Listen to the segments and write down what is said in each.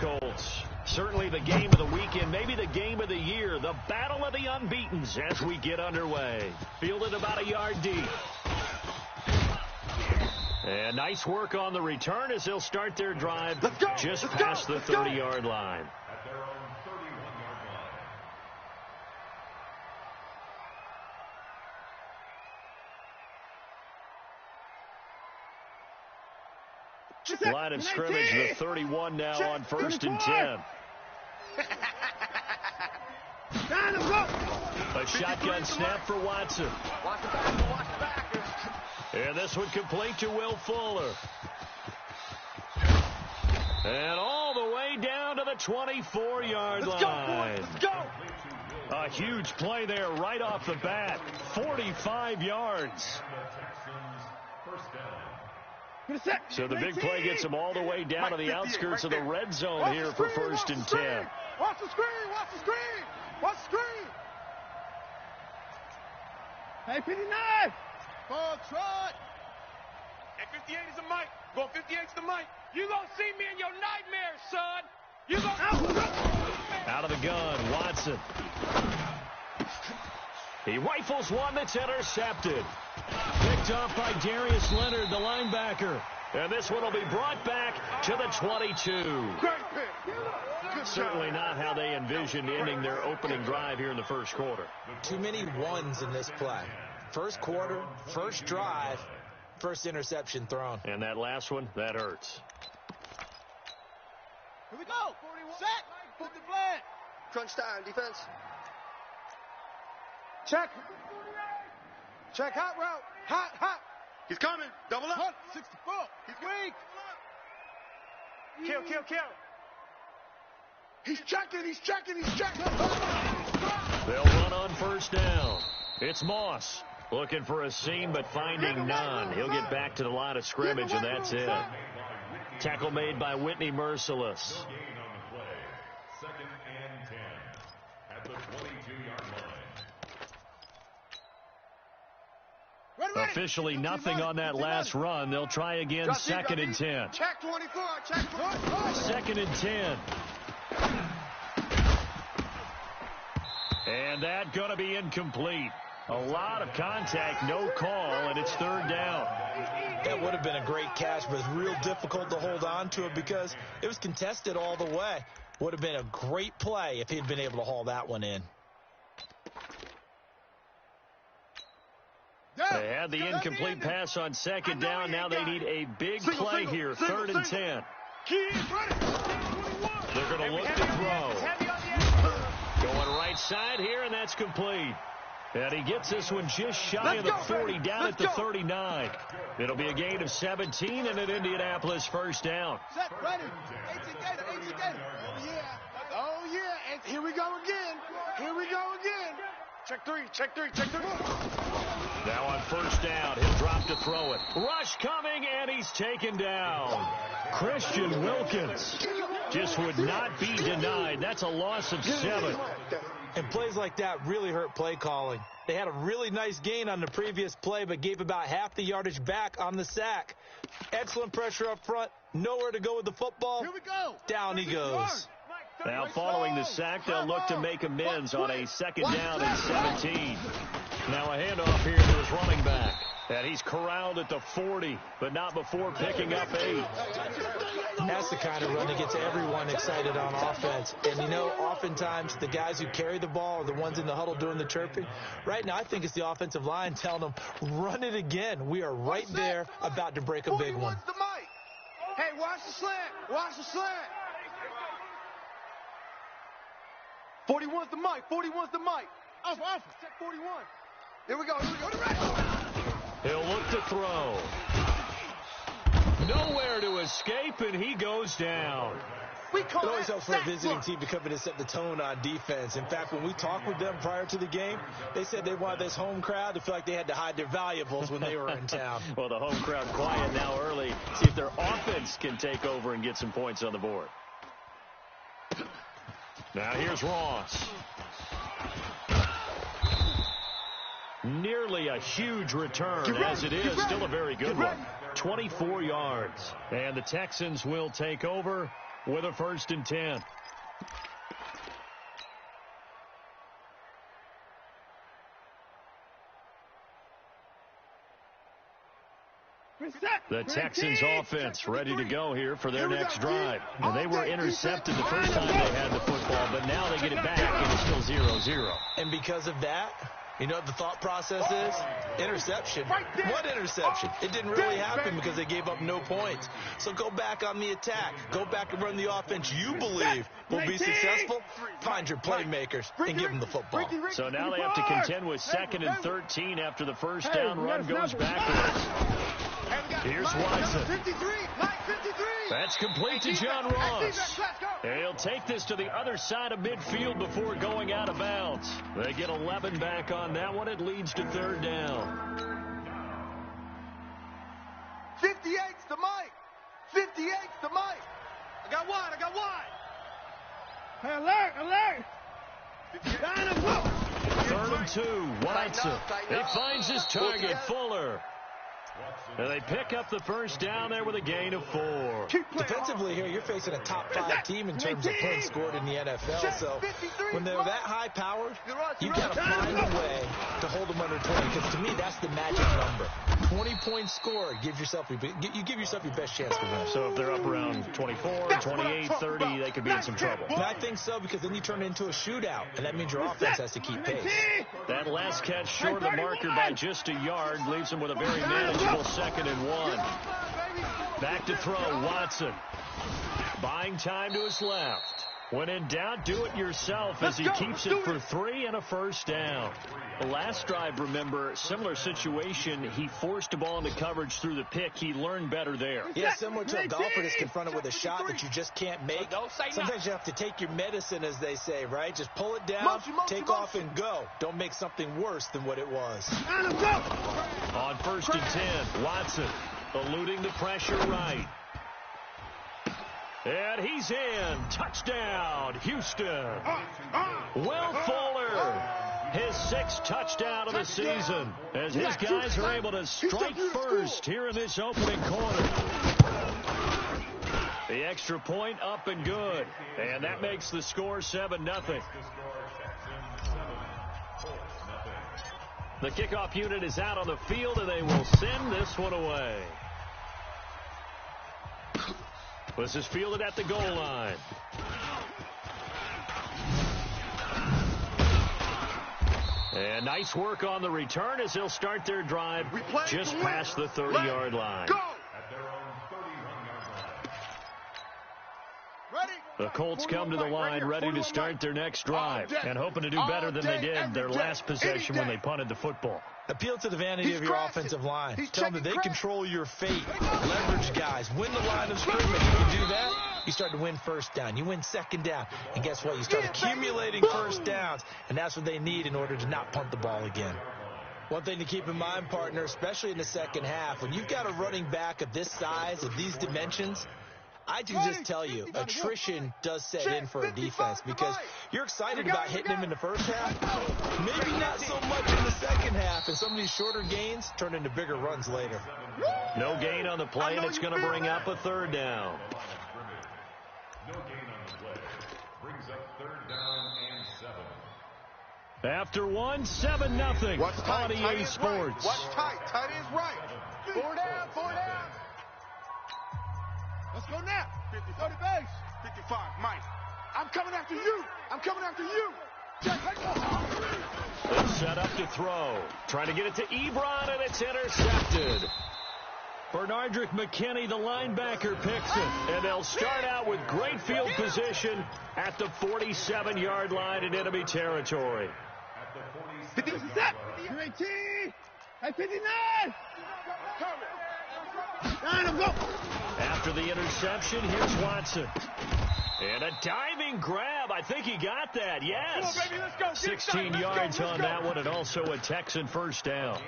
Colts. Certainly the game of the weekend, maybe the game of the year, the battle of the unbeatens as we get underway. Fielded about a yard deep. And nice work on the return as they'll start their drive just past the 30-yard line. At their own 31-yard line. Line of scrimmage, the 31 now on 1st and 10. A shotgun snap for Watson. And this one complete to Will Fuller. And all the way down to the 24-yard line. Let's go. A huge play there right off the bat. 45 yards. So the big play gets them all the way down to the outskirts of the red zone here for 1st and 10. Watch the screen. Watch the screen. Watch the screen. Hey, 59. Ball trot. And 58 is the mic. Going 58 is the mic. You gonna see me in your nightmares, son. You gonna out of the gun, Watson. He rifles one that's intercepted. Picked off by Darius Leonard, the linebacker. And this one will be brought back to the 22. Certainly not how they envisioned ending their opening drive here in the first quarter. Too many ones in this play. First quarter, first drive, first interception thrown. And that last one, that hurts. Here we go. 41. Set. Put the flag. Crunch time, defense. Check. Check hot route. Hot. He's coming. Double up. 64. He's weak. kill. He's checking. They'll run on 1st down. It's Moss looking for a seam but finding none. He'll get back to the line of scrimmage, and that's it. Tackle made by Whitney Merciless. Second and 10 at the 22-yard line. Officially nothing on that last run. They'll try again, 2nd and 10. Check 24. Check 24. 2nd and 10. And that going to be incomplete. A lot of contact, no call, and it's 3rd down. That would have been a great catch, but it's real difficult to hold on to it because it was contested all the way. Would have been a great play if he'd been able to haul that one in. They had the incomplete pass on 2nd down. Now they need a big play here, 3rd and 10. They're going to look to throw. Going right side here, and that's complete. And he gets this one just shy of the 40, down at the 39. It'll be a gain of 17 and an Indianapolis 1st down. Set, ready. 18 Gator. Oh, yeah. And here we go again. Check three. Now on 1st down, he'll drop to throw it. Rush coming, and he's taken down. Christian Wilkins just would not be denied. That's a loss of 7. And plays like that really hurt play calling. They had a really nice gain on the previous play, but gave about half the yardage back on the sack. Excellent pressure up front. Nowhere to go with the football. Here we go. Down he goes. Now following the sack, they'll look to make amends on a 2nd down and 17. Now a handoff here to his running back. And he's corralled at the 40, but not before picking up 8. That's the kind of run that gets everyone excited on offense. And, you know, oftentimes the guys who carry the ball are the ones in the huddle doing the chirping. Right now, I think it's the offensive line telling them, run it again. We are right there about to break a big one. Hey, watch the slant. 41's the mic. Off. Check 41. Here we go. He'll look to throw. Nowhere to escape, and he goes down. It always helps for a visiting team to come in and set the tone on defense. In fact, when we talked with them prior to the game, they said they wanted this home crowd to feel like they had to hide their valuables when they were in town. Well, the home crowd quiet now early. See if their offense can take over and get some points on the board. Now here's Ross. Nearly a huge return, as it is. Still a very good one. 24 yards. And the Texans will take over with a 1st and 10. The Texans offense ready to go here for their next drive. And they were intercepted the first time they had the football, but now they get it back and it's still 0-0. And because of that, you know what the thought process is? Interception. What interception? It didn't really happen because they gave up no points. So go back on the attack. Go back and run the offense you believe will be successful. Find your playmakers and give them the football. So now they have to contend with 2nd and 13 after the first down run goes backwards. Here's Watson. 53, line 53. That's complete to John Ross. And he'll take this to the other side of midfield before going out of bounds. They get 11 back on that one. It leads to 3rd down. 58's the mic. 58's the mic. I got wide. Hey, alert. 3rd and 2. Watson. He finds his target, Fuller. And they pick up the first down there with a gain of 4. Defensively here, you're facing a top 5 team in terms of points scored in the NFL. So when they're that high-powered, you've got to find a way to hold them under 20. Because to me, that's the magic number. 20 points scored. You give yourself your best chance to win. So if they're up around 24, 28, 30, they could be in some trouble. And I think so, because then you turn it into a shootout, and that means your offense has to keep pace. That last catch short of the marker by just a yard leaves them with a very manageable 2nd and 1. Back to throw, Watson. Buying time to his left. When in doubt, do it yourself as he keeps it for 3 and a first down. The last drive, remember, similar situation. He forced the ball into coverage through the pick. He learned better there. Yeah, similar to a golfer that's confronted with a shot that you just can't make. Sometimes you have to take your medicine, as they say, right? Just pull it down, take off, and go. Don't make something worse than what it was. On 1st and 10, Watson eluding the pressure right. And he's in. Touchdown, Houston. Will Fuller, his 6th touchdown of the season, as his guys are able to strike first here in this opening quarter. The extra point up and good. And that makes the score 7-0. The kickoff unit is out on the field, and they will send this one away. This is fielded at the goal line. And nice work on the return as they'll start their drive just past the 30-yard line. The Colts come to the line ready to start their next drive and hoping to do better than they did their last possession when they punted the football. Appeal to the vanity of your offensive line. Tell them that they control your fate. Leverage guys. Win the line of scrimmage. If you do that, you start to win first down. You win 2nd down. And guess what? You start accumulating first downs. And that's what they need in order to not punt the ball again. One thing to keep in mind, partner, especially in the second half, when you've got a running back of this size, of these dimensions, I can just tell you, attrition does set in for a defense because you're excited about hitting him in the first half. Maybe not so much in the second half, and some of these shorter gains turn into bigger runs later. No gain on the play, and it's going to bring up a 3rd down. No gain on the play. Brings up 3rd down and 7. After 7-0 on EA Sports. Watch tight. Tight is right. 4 down. Let's go now. 50, 30 base. 55, Mike. I'm coming after you. They're set up to throw. Trying to get it to Ebron, and it's intercepted. Bernardrick McKinney, the linebacker, picks it. And they'll start out with great field position at the 47-yard line in enemy territory. 57, 18, 59. After the interception, here's Watson. And a diving grab. I think he got that. Yes. 16 yards on that one, and also a Texan first down.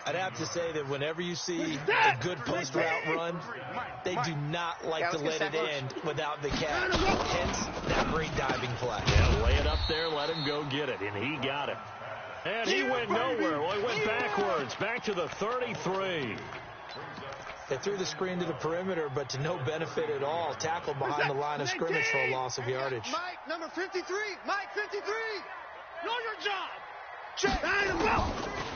I'd have to say that whenever you see a good post route run, they do not like to let it end without the catch. Hence, that great diving play. Yeah, lay it up there, let him go get it, and he got it. And he went nowhere. Well, he went backwards, back to the 33. They threw the screen to the perimeter, but to no benefit at all. Tackled behind the line of scrimmage for a loss of yardage. Mike, number 53. Mike, 53. Know your job. Check.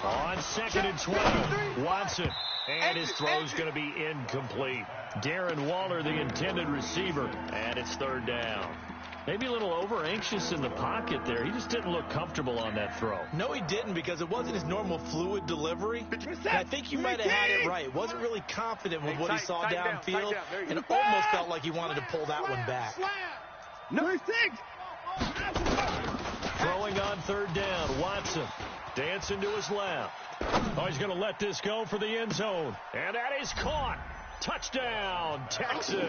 On 2nd and 12, Watson. And his throw's going to be incomplete. Darren Waller, the intended receiver, and it's 3rd down. Maybe a little over-anxious in the pocket there. He just didn't look comfortable on that throw. No, he didn't, because it wasn't his normal fluid delivery. And I think you might have had it right. Wasn't really confident with what he saw downfield, and almost felt like he wanted to pull that one back. Number 6. Throwing on 3rd down, Watson dancing to his left. Oh, he's going to let this go for the end zone. And that is caught. Touchdown, Texans.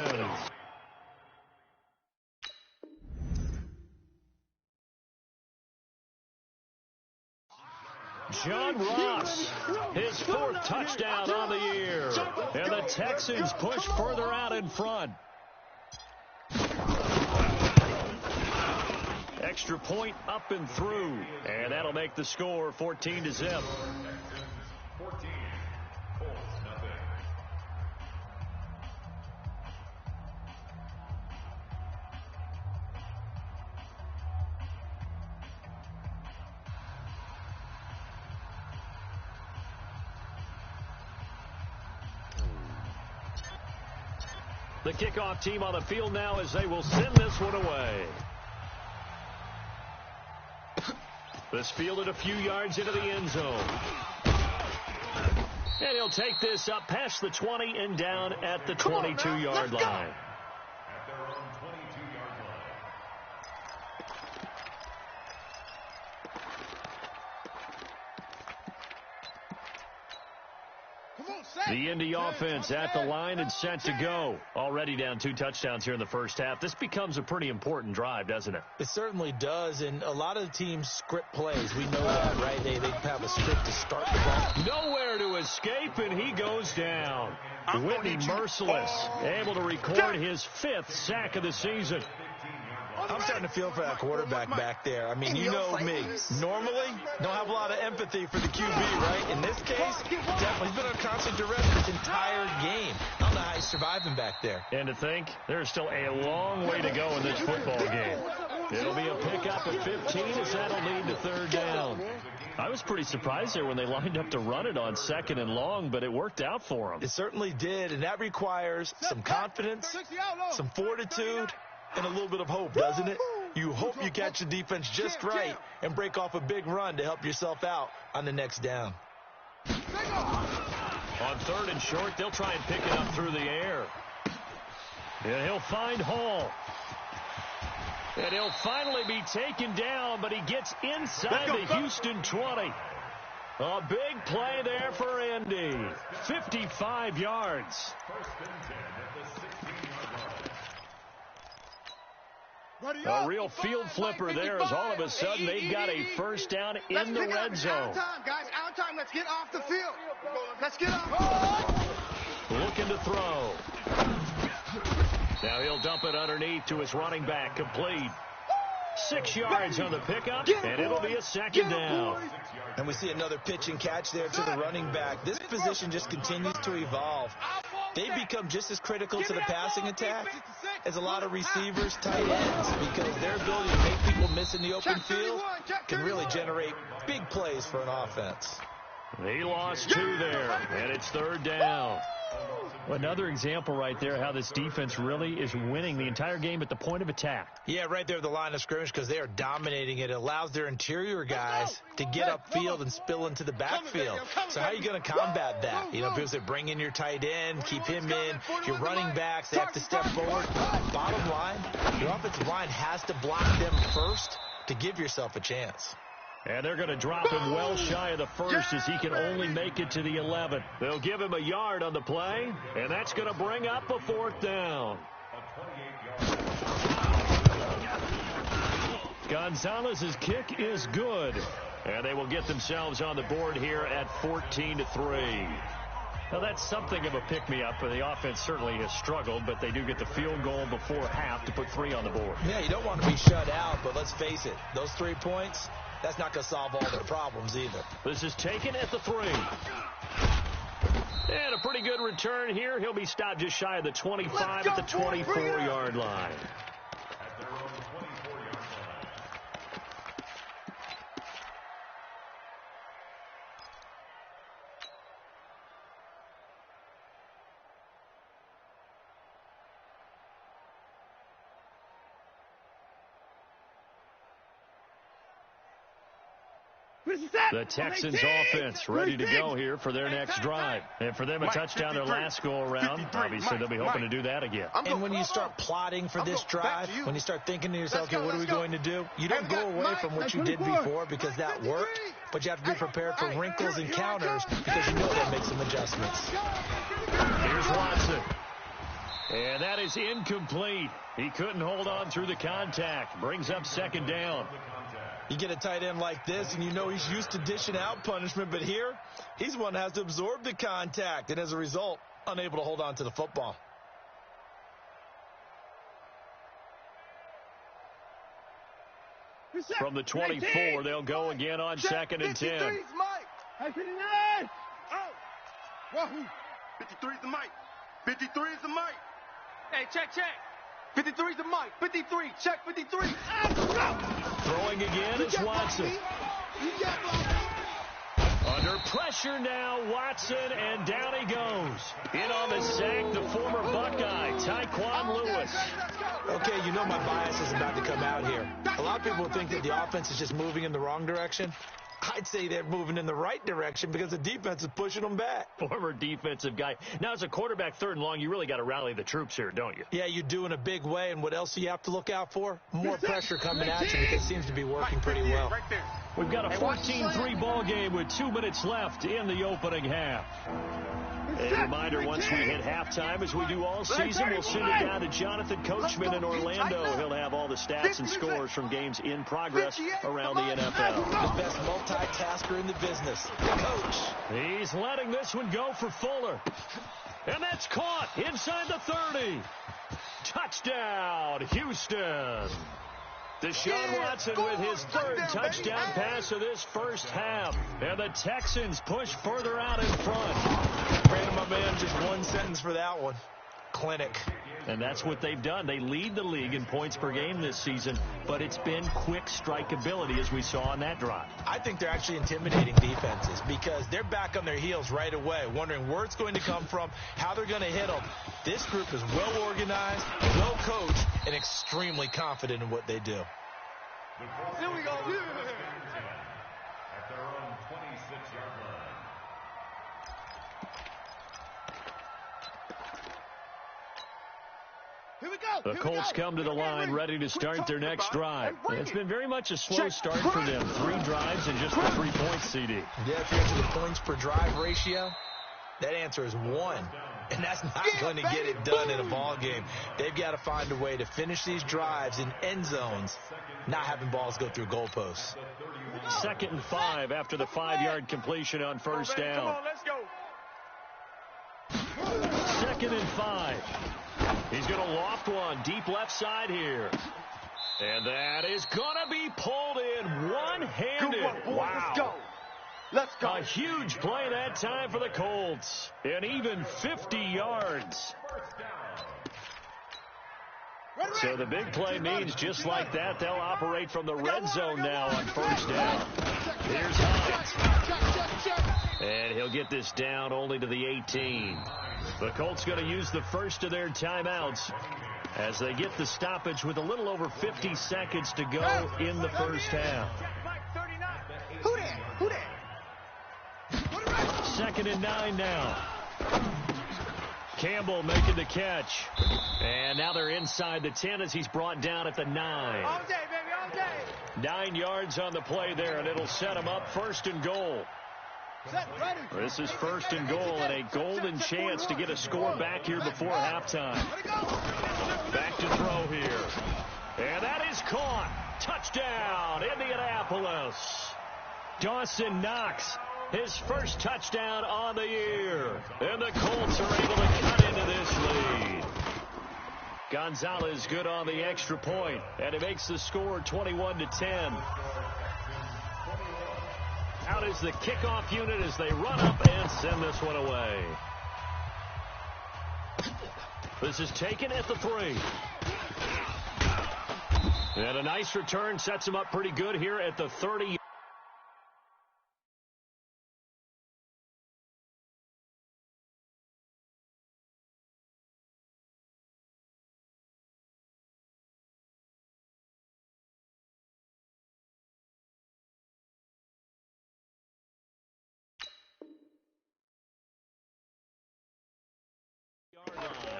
John Ross, his 4th touchdown on the year. And the Texans push further out in front. Extra point up and through. And that'll make the score 14-0. 14. Colts, nothing. The kickoff team on the field now as they will send this one away. This fielded a few yards into the end zone. And he'll take this up past the 20 and down at the 22-yard line. At their own 22-yard line. The Indy offense at the line and set to go. Already down 2 touchdowns here in the first half. This becomes a pretty important drive, doesn't it? It certainly does, and a lot of the teams script plays. We know that, right? They have a script to start the ball. Nowhere to escape, and he goes down. Whitney Merciless, able to record his 5th sack of the season. I'm starting to feel for that quarterback back there. I mean, you know me. Normally, don't have a lot of empathy for the QB, right? In this case, definitely. He's been on constant duress this entire game. I don't know how he's surviving back there. And to think, there's still a long way to go in this football game. It'll be a pickup at 15 as that'll lead to 3rd down. I was pretty surprised there when they lined up to run it on 2nd and long, but it worked out for them. It certainly did, and that requires some confidence, some fortitude, and a little bit of hope, doesn't it? You hope you catch the defense just right and break off a big run to help yourself out on the next down. On 3rd and short, they'll try and pick it up through the air. And he'll find Hall. And he'll finally be taken down, but he gets inside the Houston 20. A big play there for Indy. 55 yards. 1st and 10 at the 16-yard line. A real field flipper there as all of a sudden they've got a 1st down in the red zone. Out of time, guys. Out of time. Let's get off the field. Let's get off. Looking to throw. Now he'll dump it underneath to his running back. Complete. 6 yards on the pickup, and it'll be a 2nd down. And we see another pitch and catch there to the running back. This position just continues to evolve. They become just as critical to the passing attack as a lot of receivers, tight ends, because their ability to make people miss in the open field can really generate big plays for an offense. He lost 2 there, and it's 3rd down. Another example right there how this defense really is winning the entire game at the point of attack. Yeah, right there at the line of scrimmage because they are dominating it. It allows their interior guys to get upfield and spill into the backfield. So how are you going to combat that? You know, because they bring in your tight end, keep him in. Your running backs, they have to step forward. Bottom line, your offensive line has to block them first to give yourself a chance. And they're going to drop him well shy of the 1st as he can only make it to the 11. They'll give him a yard on the play, and that's going to bring up a 4th down. Gonzalez's kick is good, and they will get themselves on the board here at 14-3. Now, that's something of a pick-me-up, for the offense certainly has struggled, but they do get the field goal before half to put 3 on the board. Yeah, you don't want to be shut out, but let's face it, those 3 points, that's not going to solve all their problems either. This is taken at the 3. And a pretty good return here. He'll be stopped just shy of the 25 at the 24-yard line. At their own 24-yard line. The Texans offense ready to go here for their next drive. And for them, a touchdown their last go-around. Obviously, they'll be hoping to do that again. And when you start plotting for this drive, when you start thinking to yourself, okay, what are we going to do? You don't go away from what you did before because that worked, but you have to be prepared for wrinkles and counters because you know they'll make some adjustments. Here's Watson. And that is incomplete. He couldn't hold on through the contact. Brings up second down. You get a tight end like this, and you know he's used to dishing out punishment, but here, he's one that has to absorb the contact, and as a result, unable to hold on to the football. From the 24, they'll go again on second and 10. 53 is the mic. 53 is the mic. Hey, check. 53 is the mic. 53. Check 53. Throwing again is Watson. Under pressure now, Watson, and down he goes. In on the sack, the former Buckeye, Tyquan Lewis. Okay, you know my bias is about to come out here. A lot of people think that the offense is just moving in the wrong direction. I'd say they're moving in the right direction because the defense is pushing them back. Former defensive guy. Now, as a quarterback, third and long, you really got to rally the troops here, don't you? Yeah, you do in a big way, and what else do you have to look out for? More pressure coming at you because it seems to be working pretty well. We've got a 14-3 ball game with 2 minutes left in the opening half. A reminder, once we hit halftime, as we do all season, we'll send it down to Jonathan Coachman in Orlando. He'll have all the stats and scores from games in progress around the NFL. The best multitasker in the business, the coach. He's letting this one go for Fuller. And that's caught inside the 30. Touchdown, Houston. Deshaun Watson with his third touchdown pass of this first half. And the Texans push further out in front. Brandon, my man, just one sentence for that one. Clinic. And that's what they've done. They lead the league in points per game this season, but it's been quick strikeability as we saw on that drive. I think they're actually intimidating defenses because they're back on their heels right away, wondering where it's going to come from, how they're going to hit them. This group is well organized, well coached, and extremely confident in what they do. Here we go. At their own 26-yard line. Here we go. The Colts come to the line ready to start their next drive. It's been very much a slow start for them. 3 drives and just the 3 points, CD. Yeah, if you answer the points per drive ratio, that answer is 1. And that's not going to get it done in a ball game. They've got to find a way to finish these drives in end zones, not having balls go through goalposts. 2nd and 5 after the 5-yard completion on first down. Come on, let's go. 2nd and 5. He's going to loft one deep left side here. And that is going to be pulled in one-handed. Wow. Let's go. Let's go. A huge play that time for the Colts. And even 50 yards. So the big play means just like that, they'll operate from the red zone now on first down. Here's Hines. And he'll get this down only to the 18. The Colts going to use the first of their timeouts as they get the stoppage with a little over 50 seconds to go in the first half. Who that? 2nd and 9 now. Campbell making the catch. And now they're inside the 10 as he's brought down at the 9. All day, baby, all day. 9 yards on the play there, and it'll set him up 1st and goal. This is 1st and goal and a golden chance to get a score back here before halftime. Back to throw here. And that is caught. Touchdown, Indianapolis. Dawson Knox, his first touchdown on the year. And the Colts are able to cut into this lead. Gonzalez good on the extra point, and it makes the score 21-10. Out is the kickoff unit as they run up and send this one away. This is taken at the 3. And a nice return sets him up pretty good here at the 30.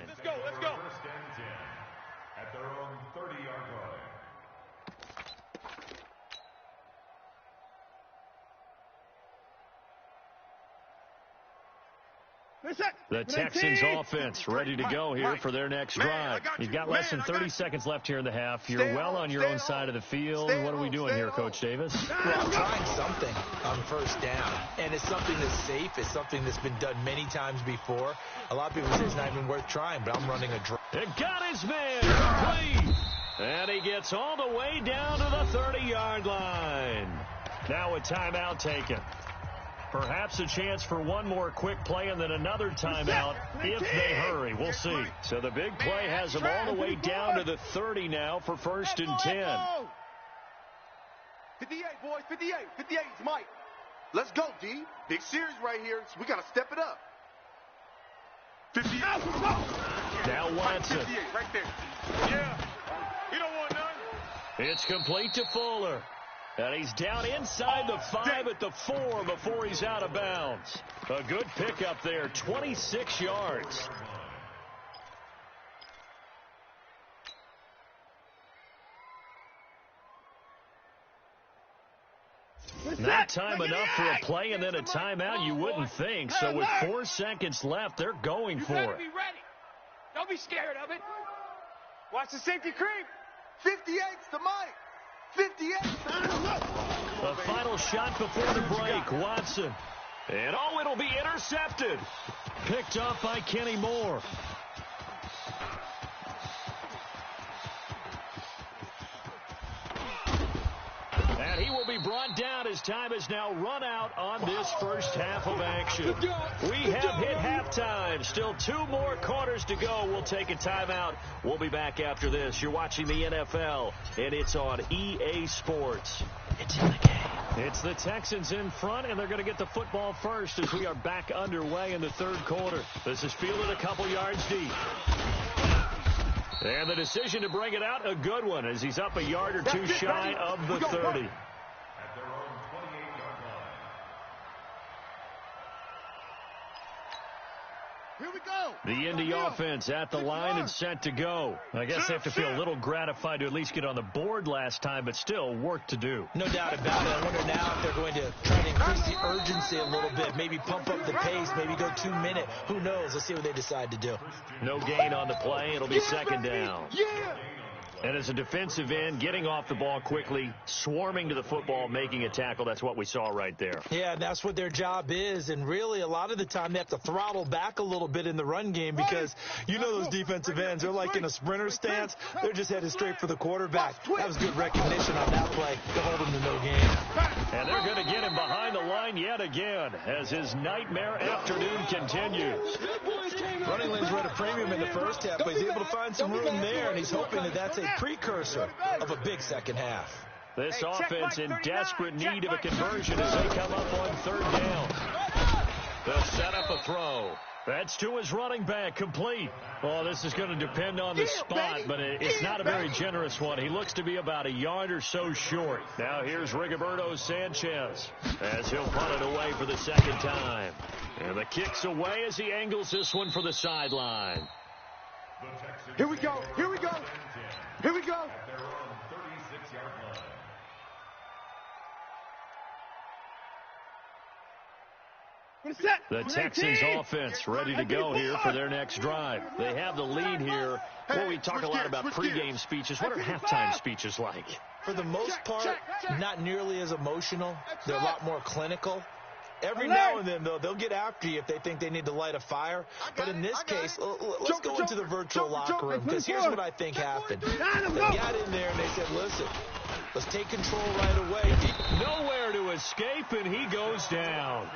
Let's go, let's go. First and 10 at their own 30-yard line. The Texans offense ready to go here for their next drive. You've got less than 30 seconds left here in the half. You're well on your own side of the field. What are we doing here, Coach Davis? Well, I'm trying something on first down, and it's something that's safe. It's something that's been done many times before. A lot of people say it's not even worth trying, but I'm running a drive. It got his man complete. And he gets all the way down to the 30-yard line. Now a timeout taken. Perhaps a chance for one more quick play and then another timeout if they hurry. We'll see. So the big play has them all the way down to the 30 now for first and 10. 58, boys, 58. 58 is Mike. Let's go, D. Big series right here. So we got to step it up. 58. Now Watson. 58, right there. Yeah. We don't want none. It's complete to Fuller. And he's down inside the 5 at the 4 before he's out of bounds. A good pickup there, 26 yards. Not time enough for a play and then a timeout, you wouldn't think. So with 4 seconds left, they're going for it. Be ready. Don't be scared of it. Watch the safety creep. 58's to Mike. 58. The final shot before the break, Watson. And oh, it'll be intercepted. Picked up by Kenny Moore. And he will be brought down as time has now run out on this first half of action. We have hit halftime. Still 2 more quarters to go. We'll take a timeout. We'll be back after this. You're watching the NFL, and it's on EA Sports. It's in the game. It's the Texans in front, and they're going to get the football first as we are back underway in the third quarter. This is fielded a couple yards deep. And the decision to bring it out, a good one, as he's up a yard or 2 shy of the 30. At their own 28-yard line. Here we go. The Indy offense at the line and set to go. I guess they have to feel a little gratified to at least get on the board last time, but still work to do. No doubt about it. I wonder now if they're going to try to increase the urgency a little bit, maybe pump up the pace, maybe go 2-minute. Who knows? Let's see what they decide to do. No gain on the play. It'll be second down. And as a defensive end, getting off the ball quickly, swarming to the football, making a tackle, that's what we saw right there. Yeah, that's what their job is. And really, a lot of the time, they have to throttle back a little bit in the run game because you know those defensive ends, they're like in a sprinter stance. They're just headed straight for the quarterback. That was good recognition on that play to hold him to no gain. And they're going to get him behind the line yet again as his nightmare afternoon continues. Running lanes were at a premium in the first half, but he's able to find some room there, and he's hoping that that's a precursor of a big second half. This offense in desperate need of a conversion as they come up on third down. They'll set up a throw. That's to his running back, complete. Oh, this is going to depend on the spot, but it's not a very generous one. He looks to be about a yard or so short. Now here's Rigoberto Sanchez as he'll punt it away for the second time. And the kick's away as he angles this one for the sideline. Here we go. Here we go. Here we go. At their own 36-yard line. The Texans offense ready to go here for their next drive. They have the lead here. Well, we talk a lot about pregame speeches. What are halftime speeches like? For the most part, not nearly as emotional. They're a lot more clinical. Every now and then, though, they'll get after you if they think they need to light a fire. But in this case, let's go into the virtual locker room, because here's what I think happened. They got in there and they said, listen, Let's take control right away. Nowhere to escape, and he goes down.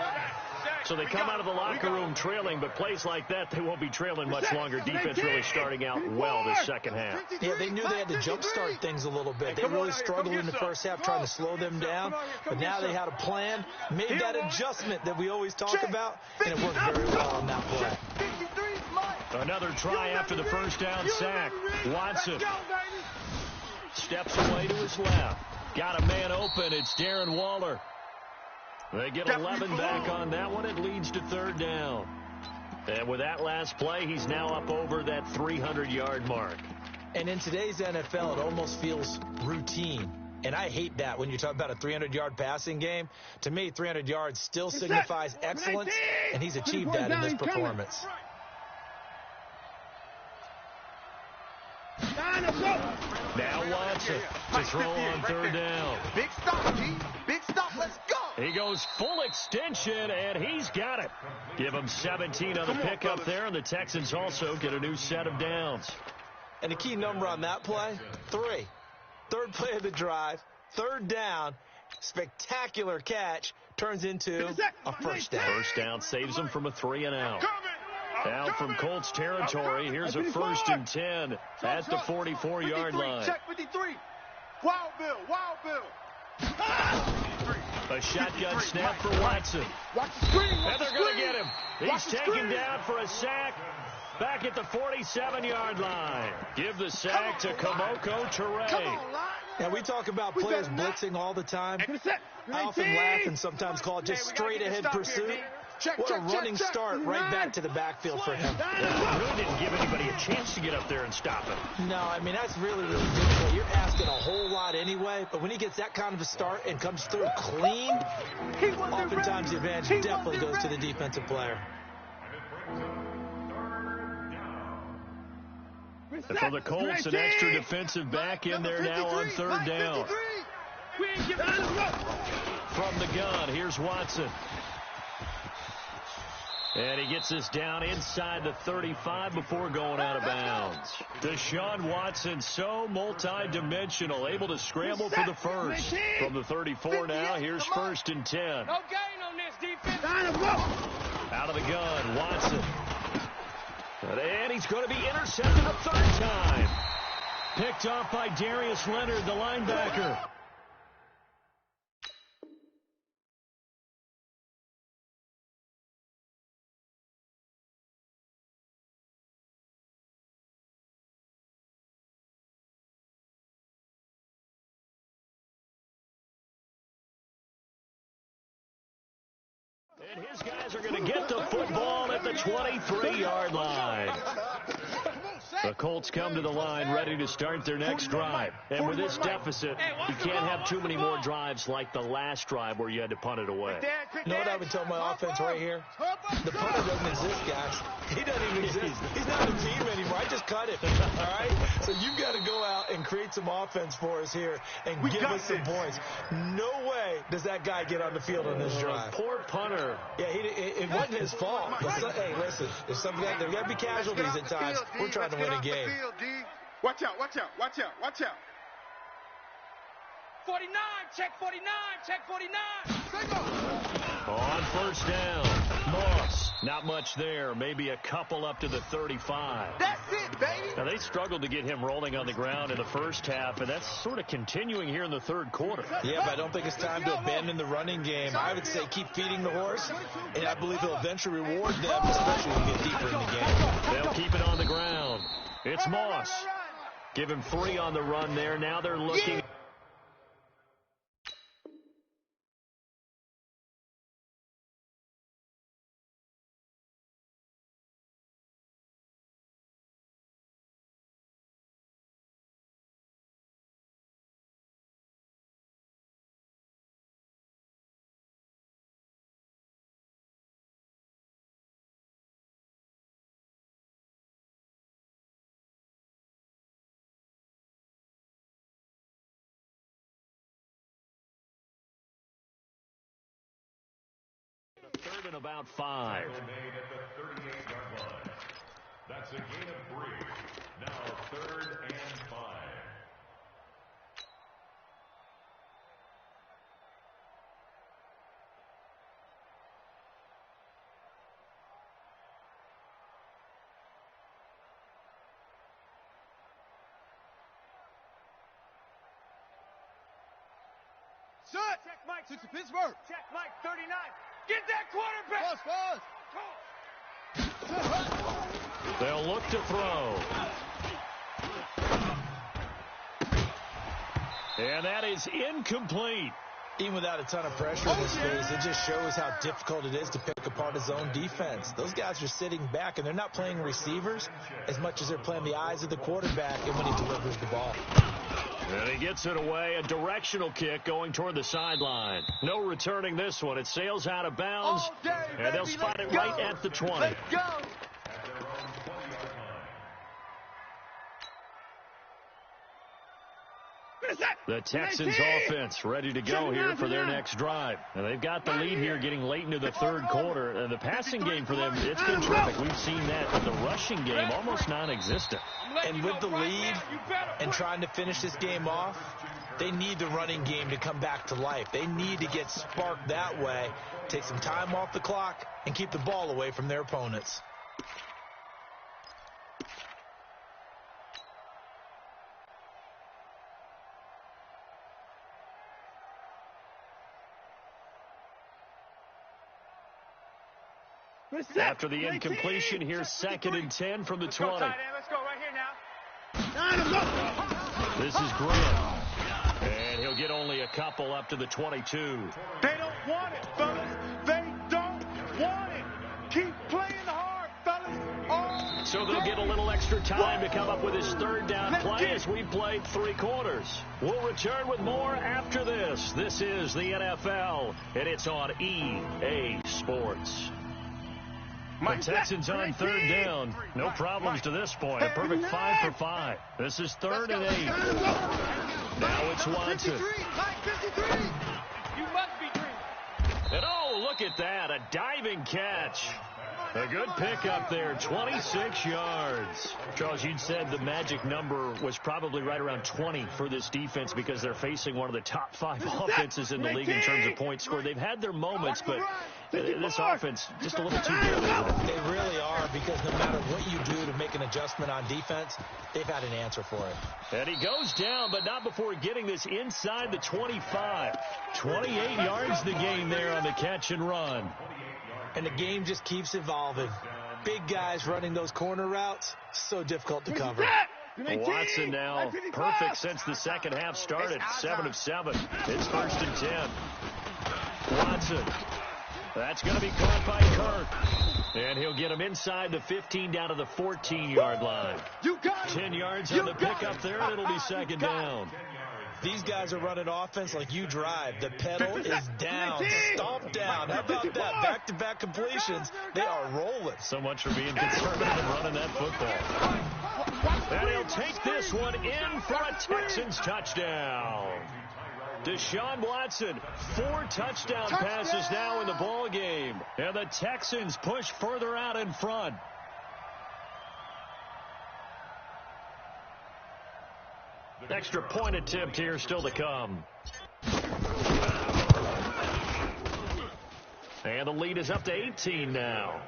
So they come out of the locker room trailing, but plays like that, they won't be trailing much longer. Defense really starting out well this second half. Yeah, they knew they had to jumpstart things a little bit. They really struggled in the first half trying to slow them down, but now they had a plan, made that adjustment that we always talk about, and it worked very well on that play. Another try after the first down sack. Watson steps away to his left. Got a man open. It's Darren Waller. They get 11 back on that one. It leads to third down. And with that last play, he's now up over that 300-yard mark. And in today's NFL, it almost feels routine. And I hate that when you talk about a 300-yard passing game. To me, 300 yards still signifies excellence, and he's achieved that in this performance. Now Watson to throw on third down. Big stop, G. Big stop. Let's go. He goes full extension, and he's got it. Give him 17 on the pickup there, and the Texans also get a new set of downs. And the key number on that play, 3. Third play of the drive, third down, spectacular catch, turns into a first down. First down saves him from a 3-and-out. Out from Colts territory, here's a 1st and 10 at the 44-yard line. Check 53. Wild Bill. Wild Bill. A shotgun snap for Watson. Watch the screen. And they're going to get him. He's taken down for a sack back at the 47-yard line. Give the sack to Kamoko Toure. Yeah, we talk about players blitzing all the time. I often laugh and sometimes call it just straight-ahead pursuit. What a running start right back to the backfield for him. Yeah, really didn't give anybody a chance to get up there and stop him. No, I mean, that's really, really difficult. You're asking a whole lot anyway, but when he gets that kind of a start and comes through clean, oftentimes the advantage definitely goes to the defensive player. And for the Colts, an extra defensive back in there now on third down. From the gun, here's Watson. And he gets this down inside the 35 before going out of bounds. Deshaun Watson, so multi-dimensional, able to scramble for the first. From the 34 now, here's 1st and 10. No gain on this defense. Out of the gun, Watson. And he's going to be intercepted a third time. Picked off by Darius Leonard, the linebacker. And his guys are going to get the football at the 23-yard line. The Colts come to the line ready to start their next drive. And with this deficit, you can't have too many more drives like the last drive where you had to punt it away. You know what I would tell my offense right here? The punter doesn't exist, guys. He doesn't even exist. He's not a team anymore. I just cut it. All right? So you've got to go out and create some offense for us here and give us some points. No way does that guy get on the field on this drive. Poor punter. Yeah, it wasn't his fault. Hey, listen, there got to be casualties at times. We're trying to win a game. Watch out, watch out, watch out, watch out. 49, check 49, check 49. On first down, Moss. Not much there. Maybe a couple up to the 35. That's it, baby. Now, they struggled to get him rolling on the ground in the first half, and that's sort of continuing here in the third quarter. Yeah, but I don't think it's time to abandon the running game. I would say keep feeding the horse, and I believe he'll eventually reward them, especially when we get deeper in the game. They'll keep it on the ground. It's Moss. Give him 3 on the run there. Now they're looking. Third and about 5. Made at the 38-yard line. That's a gain of 3. Now 3rd and 5. Shut. Check Mike. 60 Pittsburgh. Check Mike, 39. Get that quarterback. Fuzz. They'll look to throw. And that is incomplete. Even without a ton of pressure in his face, it just shows how difficult it is to pick apart his own defense. Those guys are sitting back, and they're not playing receivers as much as they're playing the eyes of the quarterback and when he delivers the ball. And he gets it away, a directional kick going toward the sideline. No returning this one. It sails out of bounds, and they'll spot it right at the 20. Let's go. The Texans offense ready to go here for their next drive. And they've got the lead here getting late into the third quarter. And the passing game for them, it's been terrific. We've seen that, but the rushing game almost non-existent. And with the lead and trying to finish this game off, they need the running game to come back to life. They need to get sparked that way, take some time off the clock, and keep the ball away from their opponents. After the incompletion, here's 2nd and 10 from the 20. Let's go right here now. This is Grant. And he'll get only a couple up to the 22. They don't want it, fellas. They don't want it. Keep playing hard, fellas. So they'll get a little extra time to come up with his third down play as we've played 3 quarters. We'll return with more after this. This is the NFL, and it's on EA Sports. The Texans on 3rd down. No problems to this point. A perfect 5 for 5. This is 3rd and 8. Now it's Watson. 53. You must be dreaming. And oh, look at that. A diving catch. A good pickup there, 26 yards. Charles, you'd said the magic number was probably right around 20 for this defense because they're facing one of the top 5 offenses in the league in terms of points scored. They've had their moments, but this offense just a little too good. They really are, because no matter what you do to make an adjustment on defense, they've had an answer for it. And he goes down, but not before getting this inside the 25. 28 yards the gain there on the catch and run. And the game just keeps evolving. Big guys running those corner routes, so difficult to cover. Watson now perfect since the second half started. 7 of 7. It's 1st and 10. Watson. That's going to be caught by Kirk. And he'll get him inside the 15 down to the 14-yard line. 10 yards on the pickup there, and it'll be 2nd down. These guys are running offense like you drive. The pedal is down, stomped down. How about that? Back-to-back completions. They are rolling. So much for being conservative and running that football. And he'll take this one in for a Texans touchdown. Deshaun Watson, 4 touchdown passes now in the ball game. And the Texans push further out in front. Extra point attempt here still to come. And the lead is up to 18 now.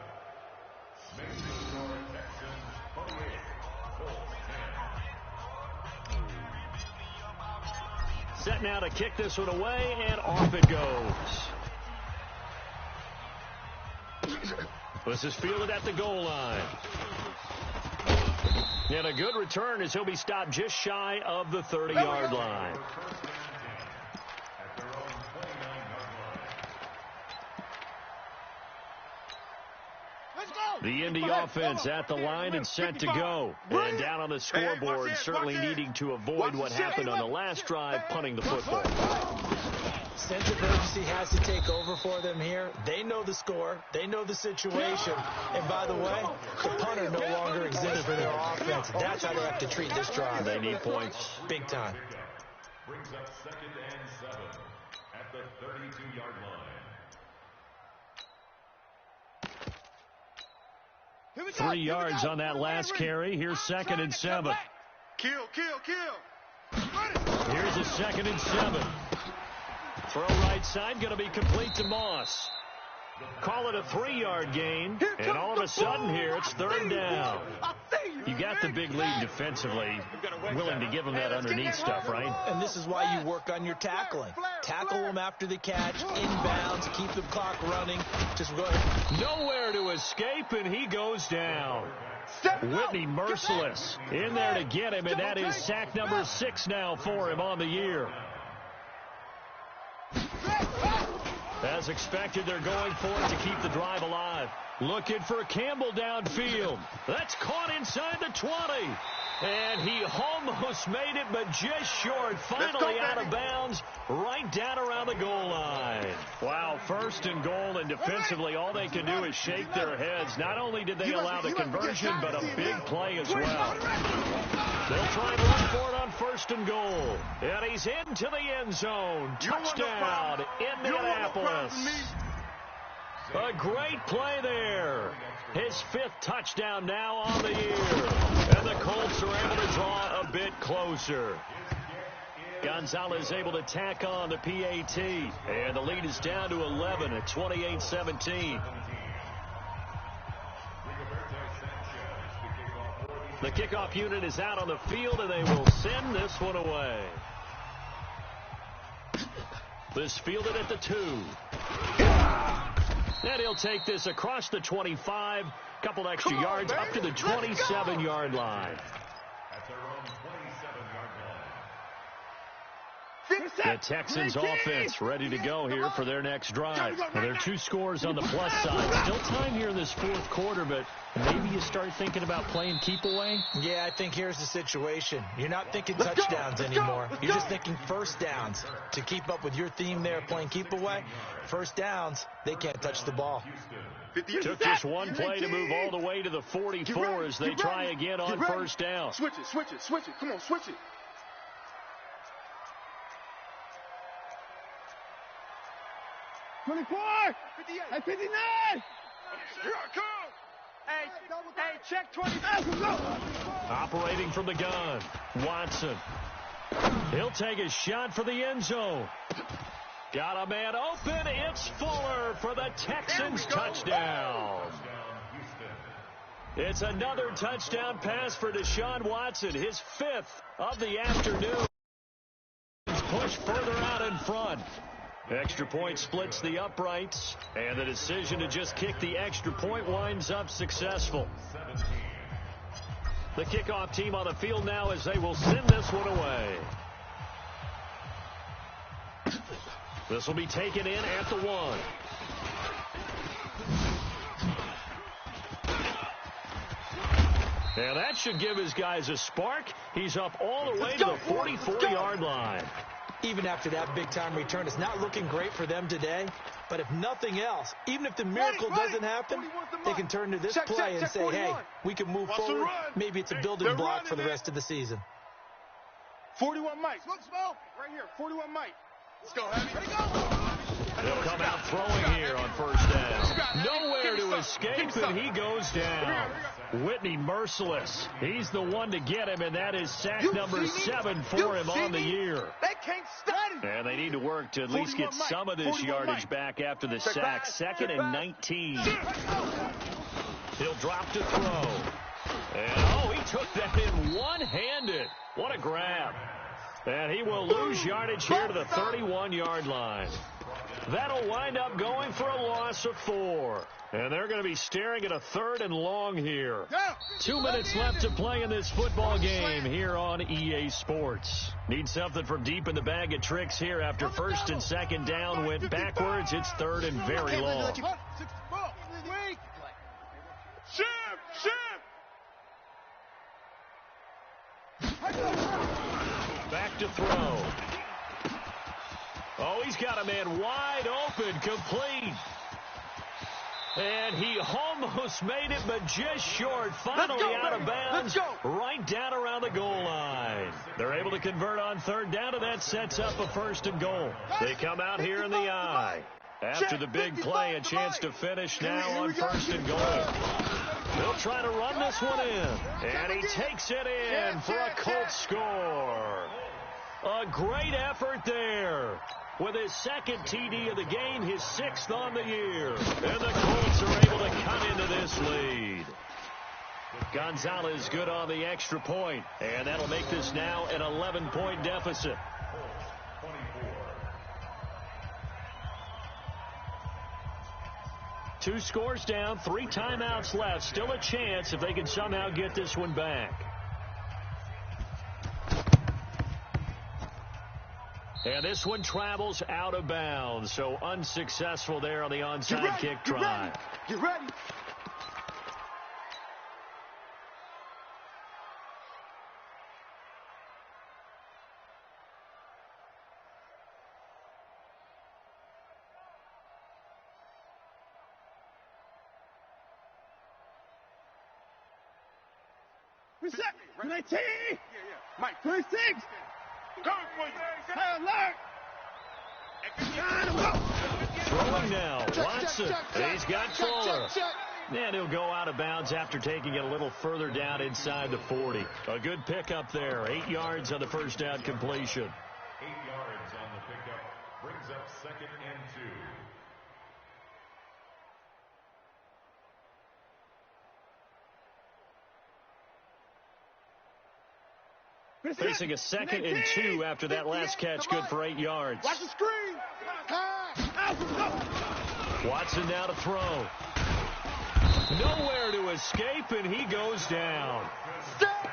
Set now to kick this one away, and off it goes. This is fielded at the goal line. And a good return as he'll be stopped just shy of the 30-yard line. The Indy offense at the line and set to go. And down on the scoreboard, certainly needing to avoid what happened on the last drive, punting the football. Sense of urgency has to take over for them here. They know the score. They know the situation. And by the way, the punter no longer exists for their offense. That's how they have to treat this drive. They need points. Big time. Brings up 2nd and 7 at the 32-yard line. 3 yards on that last carry. Here's 2nd and 7. Kill. Here's a 2nd and 7. Throw right side, going to be complete to Moss. Call it a 3-yard gain, and all of a sudden here, it's 3rd down. I see you. You got the big lead defensively, willing to give them that underneath stuff, right? And this is why you work on your tackling. Tackle them after the catch, inbounds, keep the clock running. Just go ahead. Nowhere to escape, and he goes down. Whitney merciless in there to get him, and that is sack number 6 now for him on the year. As expected, they're going for it to keep the drive alive. Looking for Campbell downfield. That's caught inside the 20. And he almost made it, but just short. Finally out of bounds, right down around the goal line. Wow, 1st and goal, and defensively, all they can do is shake their heads. Not only did they allow the conversion, but a big play as well. They'll try and run for it on 1st and goal. And he's into the end zone. Touchdown, Indianapolis. A great play there. His 5th touchdown now on the year. And the Colts are able to draw a bit closer. Gonzalez able to tack on the PAT. And the lead is down to 11 at 28-17. The kickoff unit is out on the field, and they will send this one away. This fielded at the 2. And he'll take this across the 25, couple extra yards up to the 27-yard line. At their own 27-yard The line. Texans offense ready to go here for their next drive. Now, there are 2 scores on the plus side. Still time here in this 4th quarter, but maybe you start thinking about playing keep away? Yeah, I think here's the situation. You're not thinking touchdowns anymore. You're just thinking first downs. To keep up with your theme there, playing keep away, first downs, they can't touch the ball. Took just one play to move all the way to the 44 as they try again on 1st down. Switch it, switch it, switch it. Come on, switch it. 24, 58, 59. Here I come. Hey, check 20. Operating from the gun, Watson. He'll take a shot for the end zone. Got a man open. It's Fuller for the Texans touchdown. It's another touchdown pass for Deshaun Watson, his 5th of the afternoon. He's pushed further out in front. Extra point splits the uprights, and the decision to just kick the extra point winds up successful. The kickoff team on the field now as they will send this one away. This will be taken in at the 1. And that should give his guys a spark. He's up all the way to the 44-yard line. Even after that big-time return, it's not looking great for them today. But if nothing else, even if the miracle doesn't happen, they can turn to this play and say, hey, we can move forward. Maybe it's a building block for the rest of the season. 41 Mike. Smoke. Right here, 41 Mike. Let's go, Heavy. Ready, go. They'll come out throwing here on 1st down. Nowhere to escape, and he goes down. Whitney merciless. He's the one to get him, and that is sack number 7 for him on the year. They can't stop him. And they need to work to at least get some of this yardage back after the sack. 2nd and 19. He'll drop to throw. And, he took that in one-handed. What a grab. And he will lose yardage here to the 31-yard line. That'll wind up going for a loss of 4. And they're going to be staring at a 3rd and long here. 2 minutes left to play in this football game here on EA Sports. Need something from deep in the bag of tricks here after 1st and 2nd down went backwards. It's 3rd and very long. Back to throw. He's got a man wide open, complete. And he almost made it, but just short. Finally out of bounds, right down around the goal line. They're able to convert on 3rd down, and that sets up a 1st and goal. They come out here in the eye. After the big play, a chance to finish now on 1st and goal. They'll try to run this one in. And he takes it in for a Colts score. A great effort there. With his 2nd TD of the game, his 6th on the year. And the Colts are able to cut into this lead. Gonzalez good on the extra point, and that'll make this now an 11-point deficit. 24. 2 scores down, 3 timeouts left. Still a chance if they can somehow get this one back. And this one travels out of bounds, so unsuccessful there on the onside kick try. Get ready. Reset. 19. Yeah. Mike. 26. Coming for you. High alert. Throwing now, Watson. Check, He's got check, Fuller. check. And he'll go out of bounds after taking it a little further down inside the 40. A good pickup there. 8 yards on the first down completion. 8 yards on the pickup. Brings up 2nd and 2. Facing a 2nd and 2 after that last catch, good for 8 yards. Watch the screen. Watson now to throw. Nowhere to escape, and he goes down.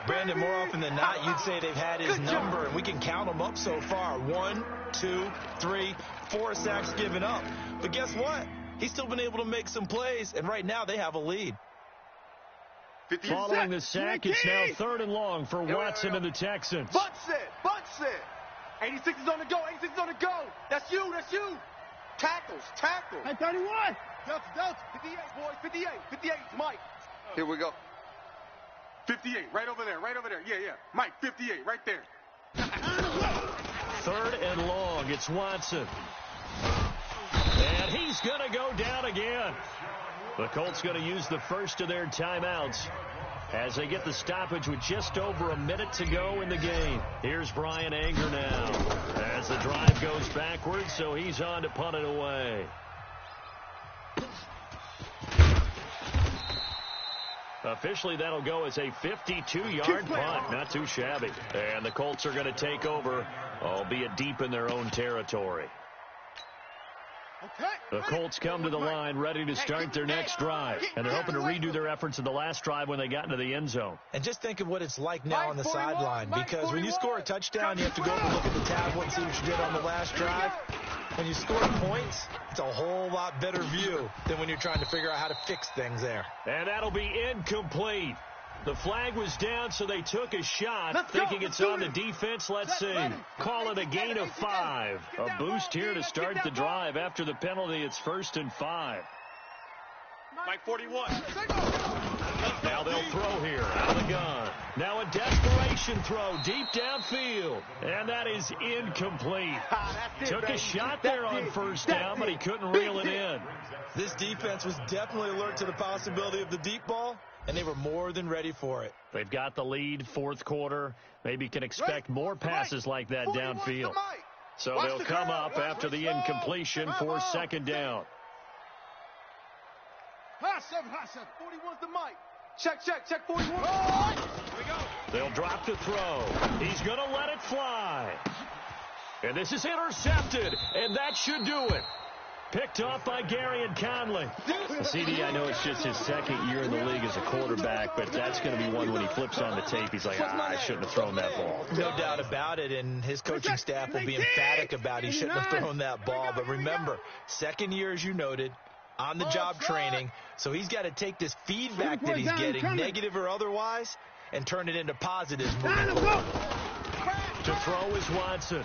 Brandon, more often than not, you'd say they've had his number, and we can count them up so far. 1, 2, 3, 4 sacks given up. But guess what? He's still been able to make some plays, and right now they have a lead. Following the sack, it's now 3rd and long for Watson and the Texans. Bunch set. 86 is on the go. 86 is on the go. That's you. Tackle. Hey, 31. Delta. 58, boys. 58. 58, Mike. Here we go. 58, right over there. Yeah. Mike, 58, right there. 3rd and long. It's Watson. And he's going to go down again. The Colts going to use the first of their timeouts as they get the stoppage with just over a minute to go in the game. Here's Brian Anger now as the drive goes backwards, so he's on to punt it away. Officially, that'll go as a 52-yard punt. Not too shabby. And the Colts are going to take over, albeit deep in their own territory. The Colts come to the line ready to start their next drive. And they're hoping to redo their efforts in the last drive when they got into the end zone. And just think of what it's like now on the sideline, because when you score a touchdown, you have to go over and look at the tablet and see what you did on the last drive. When you score points, it's a whole lot better view than when you're trying to figure out how to fix things there. And that'll be incomplete. The flag was down, so they took a shot, thinking it's on the defense. Let's see. Call it a gain of 5. A boost here to start the drive. After the penalty, it's 1st and 5. Mike 41. Now they'll throw here out of the gun. Now a desperation throw deep downfield. And that is incomplete. Took a shot there on 1st down, but he couldn't reel it in. This defense was definitely alert to the possibility of the deep ball, and they were more than ready for it. They've got the lead, 4th quarter. Maybe can expect more passes like that downfield. So they'll come up after the incompletion for 2nd down. High 7. 41's the Mike. Check 41. Here we go. They'll drop to throw. He's going to let it fly. And this is intercepted, and that should do it. Picked off by Gary and Conley. CD, I know it's just his 2nd year in the league as a quarterback, but that's going to be one when he flips on the tape. He's like, I shouldn't have thrown that ball. No doubt about it, and his coaching staff will be emphatic about he shouldn't have thrown that ball. But remember, 2nd year, as you noted, on-the-job training, so he's got to take this feedback that he's getting, negative or otherwise, and turn it into positives. To throw is Watson.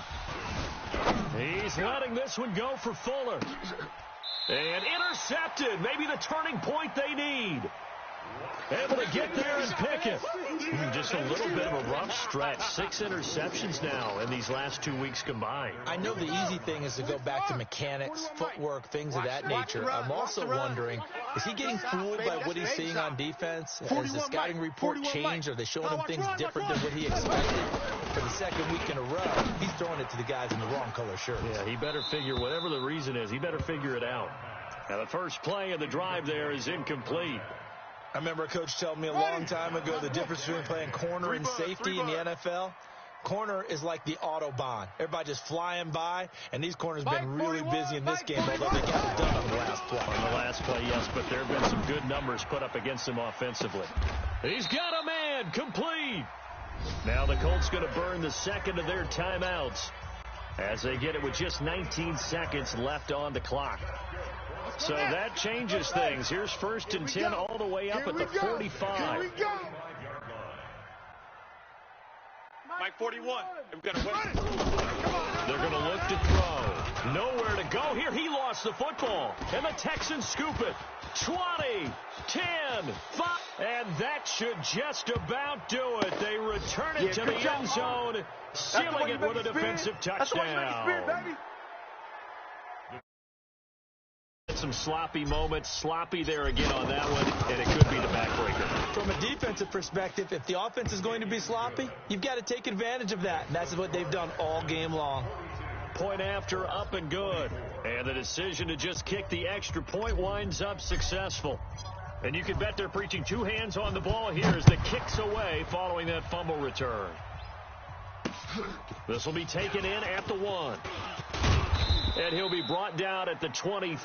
He's letting this one go for Fuller. And intercepted. Maybe the turning point they need. Able to get there and pick it. Just a little bit of a rough stretch. 6 interceptions now in these last 2 weeks combined. I know the easy thing is to go back to mechanics, footwork, things of that nature. I'm also wondering, is he getting fooled by what he's seeing on defense? Has the scouting report changed? Are they showing him things different than what he expected? For the 2nd week in a row, he's throwing it to the guys in the wrong color shirts. Yeah, he better figure, whatever the reason is, he better figure it out. Now the first play of the drive there is incomplete. I remember a coach telling me a long time ago the difference between playing corner and safety in the NFL. Corner is like the Autobahn. Everybody just flying by, and these corners have been really busy in this game, although they got it done on the last play. On the last play, yes, but there have been some good numbers put up against him offensively. He's got a man, complete. Now the Colts going to burn the second of their timeouts as they get it with just 19 seconds left on the clock. So that changes things. Here's 1st and 10 all the way up at the 45. Here we go. Mike 41. We've got to win. They're going to look to throw. Nowhere to go here. He lost the football. And the Texans scoop it. 20, 10, 5. And that should just about do it. They return it to the end zone, sealing it with a defensive touchdown. Some sloppy moments. Sloppy there again on that one, and it could be the backbreaker. From a defensive perspective, if the offense is going to be sloppy, you've got to take advantage of that, and that's what they've done all game long. Point after, up and good. And the decision to just kick the extra point winds up successful. And you can bet they're preaching 2 hands on the ball here as the kick's away following that fumble return. This will be taken in at the 1. And he'll be brought down at the 20.